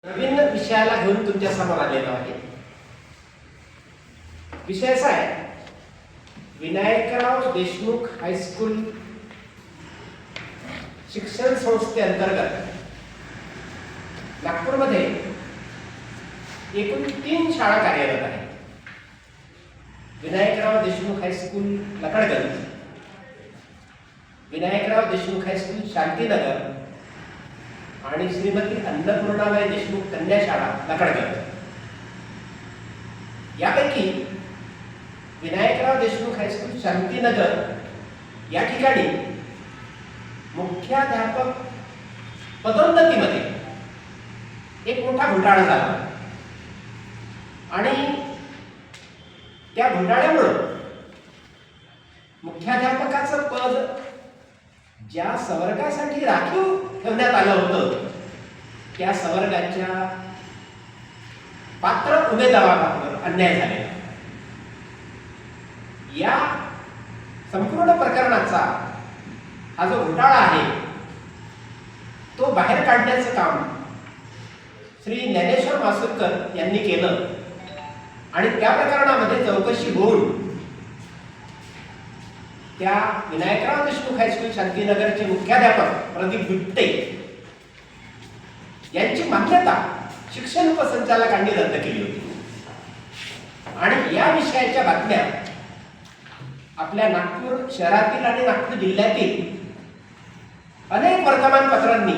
नवीन विषयाला घेऊन तुमच्या समोर आलेलो आहे. विषय असा आहे, विनायकराव देशमुख हायस्कूल शिक्षण संस्थेअंतर्गत नागपूरमध्ये एकूण 3 शाळा कार्यरत आहेत. विनायकराव देशमुख हायस्कूल लकडगंज, विनायकराव देशमुख हायस्कूल शांतीनगर आणि श्रीमती अन्नपूर्णाबाई देशमुख कन्या शाळा लकडगंज. यापैकी विनायकराव देशमुख हायस्कूल शांतीनगर या ठिकाणी मुख्याध्यापक पदोन्नतीमध्ये एक मोठा घोटाळा झाला आणि त्या घोटाळ्यामुळे मुख्याध्यापकाचं पद ज्या संवर्गासाठी राखीव ठेवण्यात आलं होतं त्या संवर्गाच्या पात्र उमेदवारावर अन्याय झालेला. या संपूर्ण प्रकरणाचा हा जो घोटाळा आहे तो बाहेर काढण्याचं काम श्री ज्ञानेश्वर मासुरकर यांनी केलं आणि त्या प्रकरणामध्ये चौकशी होऊन त्या विनायकराव देशमुख हायस्कूल शांतीनगरचे मुख्याध्यापक प्रदीप गुट्टे यांची मान्यता शिक्षण उपसंचालकांनी रद्द केली होती. आणि या विषयाच्या बातम्या आपल्या नागपूर शहरातील आणि नागपूर जिल्ह्यातील अनेक वर्तमानपत्रांनी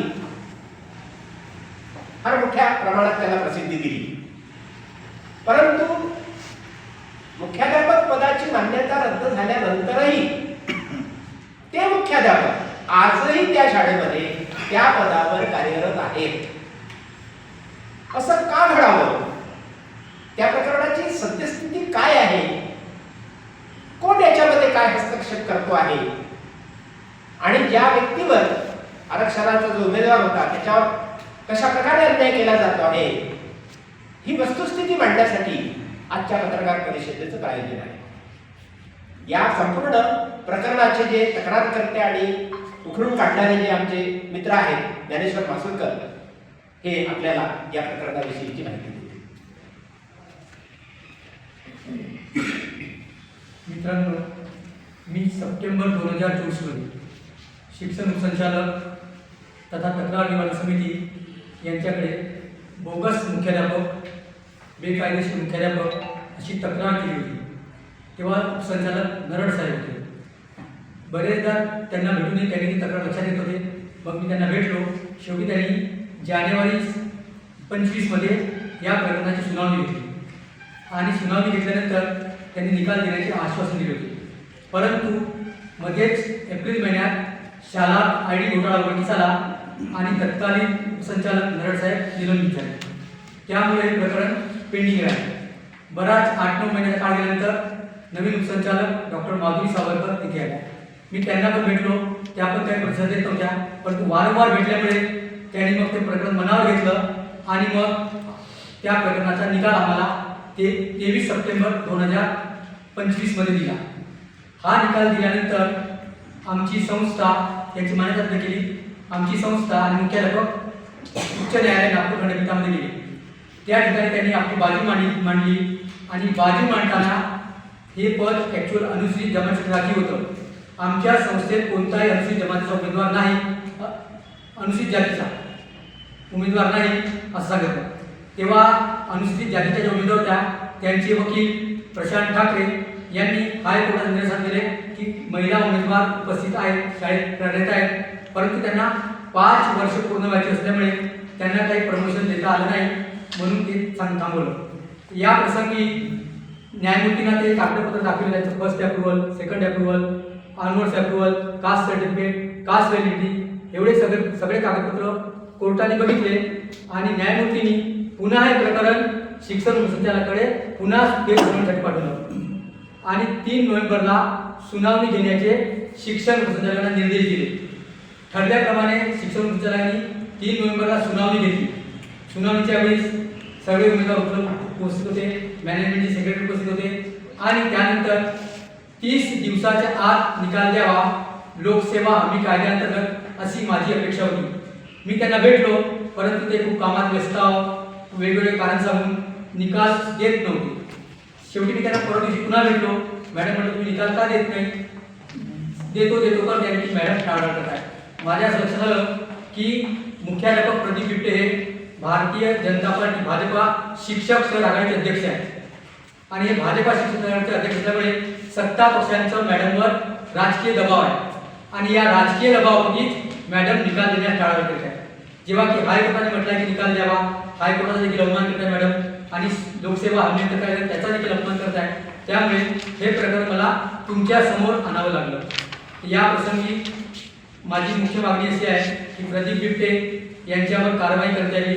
फार मोठ्या प्रमाणात त्याला प्रसिद्धी दिली. परंतु मुख्याध्यापक पदाची मान्यता रद्द झाल्यानंतरही ते मुख्याध्यापक आजही त्या शाळेमध्ये त्या पदावर कार्यरत आहेत. असं का घडावं? त्या प्रकरणाची सत्यस्थिती काय आहे? कोण याच्यामध्ये काय हस्तक्षेप करतो आहे? आणि ज्या व्यक्तीवर आरक्षणाचा जो उमेदवार होता त्याच्यावर कशा प्रकारे अन्याय केला जातो आहे, ही वस्तुस्थिती मांडण्यासाठी आजच्या पत्रकार परिषदेचं आयोजन आहे. या संपूर्ण प्रकरणाचे जे तक्रारकर्ते आणि उखडून काढणारे जे आमचे मित्र आहेत ज्ञानेश्वर मासुरकर, हे आपल्याला या प्रकरणाविषयीची माहिती देतील. मित्रांनो, मी सप्टेंबर 2024 मध्ये शिक्षण उपसंचालक तथा तक्रार निवारण समिती यांच्याकडे बोगस मुख्याध्यापक, बेकायदेशीर मुख्याध्यापक अशी तक्रार केली होती. तेव्हा उपसंचालक नरड साहेब होते. बरेचदा त्यांना भेटूनही त्यांनी ती तक्रार लक्षात येत होते. मग मी त्यांना भेटलो. शेवटी त्यांनी जानेवारी 25 मध्ये या प्रकरणाची सुनावणी घेतली आणि सुनावणी घेतल्यानंतर त्यांनी निकाल देण्याचे आश्वासन दिले होते. परंतु मध्येच एप्रिल महिन्यात शाळा ID घोटाळा उघडकीस आला आणि तत्कालीन उपसंचालक नरड साहेब निलंबित झाले. त्यामुळे हे प्रकरण पेंडिंग राहिले. बराच 8-9 महिन्याचा काळ गेल्यानंतर नवीन उपसंचालक डॉक्टर माधुरी सावरकर इथे आल्या. मी त्यांना पण भेटलो. त्या पण काही प्रतिसाद देत नव्हत्या. परंतु वारंवार भेटल्यामुळे त्यांनी मग ते प्रकरण मनावर घेतलं आणि मग त्या प्रकरणाचा निकाल आम्हाला ते 23 सप्टेंबर 2025 मध्ये दिला. हा निकाल दिल्यानंतर आमची संस्था याची मान्यता रद्द केली. आमची संस्था आणि मुख्याध्यापक उच्च न्यायालय नागपूर खंडपीठामध्ये गेले. त्या ठिकाणी त्यांनी आपली बाजू मांडली आणि बाजू मांडताना हे पद ॲक्च्युअल अनुसूचित जमातीसाठी राखीव होतं. आमच्या संस्थेत कोणताही अनुसूचित जमातीचा उमेदवार नाही, अनुसूचित जातीचा उमेदवार नाही असं सांगितलं. तेव्हा अनुसूचित जातीच्या ज्या उमेदवार होत्या त्यांचे वकील प्रशांत ठाकरे यांनी हायकोर्टात निर्देश दिले की महिला उमेदवार उपस्थित आहेत, शाळेत कार्यरत आहेत, परंतु त्यांना 5 वर्ष पूर्ण व्हायचे असल्यामुळे त्यांना काही प्रमोशन देता आलं नाही, म्हणून ते थांबवलं. या प्रसंगी न्यायमूर्तींना ते कागदपत्र दाखवले त्यांचं first approval, second approval, onwards approval, caste certificate, caste validity एवढे सगळे कागदपत्र कोर्टाने बघितले आणि न्यायमूर्तींनी पुन्हा हे प्रकरण शिक्षण उपसंचालकाकडे पुन्हा सुनावणीसाठी पाठवलं आणि 3 नोव्हेंबरला सुनावणी घेण्याचे शिक्षण उपसंचालकांना निर्देश दिले. ठरल्याप्रमाणे शिक्षण उपसंचालकांनी 3 नोव्हेंबरला सुनावणी घेतली. सुनावणीच्या वेळेस सगळे उमेदवार उपस्थित होते, मॅनेजमेंटचे सेक्रेटरी उपस्थित होते आणि त्यानंतर 30 दिवसाच्या आत निकाल द्यावा लोकसेवा हमी कायद्याअंतर्गत अशी माझी अपेक्षा होती. मी त्यांना भेटलो. परंतु ते खूप कामात व्यस्त वेगवेगळे कारण सांगून निकाल देत नव्हते. शेवटी मी त्यांना परवा दिवशी पुन्हा भेटलो. मॅडम म्हटलं तुम्ही निकाल का देत नाही? देतो कर त्यांची मॅडम टाळाटाळ करत आहे. माझ्या असं लक्षात आलं की मुख्याध्यापक प्रदीप बिबटे हे भारतीय जनता पार्टी भाजपा शिक्षक सर आघाडीचे अध्यक्ष आहेत आणि हे भाजपा शिक्षक आघाडीचे अध्यक्ष असल्यामुळे सत्ता पक्षांचं मॅडमवर राजकीय दबाव आहे आणि या राजकीय दबावापोटीच मॅडम निकाल देण्यास टाळाटाळ करत आहे. जेव्हा की हायकोर्टाने म्हटलं की निकाल द्यावा, हायकोर्टाचा देखील अवमान करत आहे मॅडम आणि लोकसेवा अभियंता कायदा त्याचा देखील अपमान करत आहे. त्यामुळे हे प्रकरण मला तुमच्या समोर आणावं लागलं. या प्रसंगी माझी मुख्य मागणी अशी आहे की प्रदीप बिबटे यांच्यावर कारवाई करता यावी.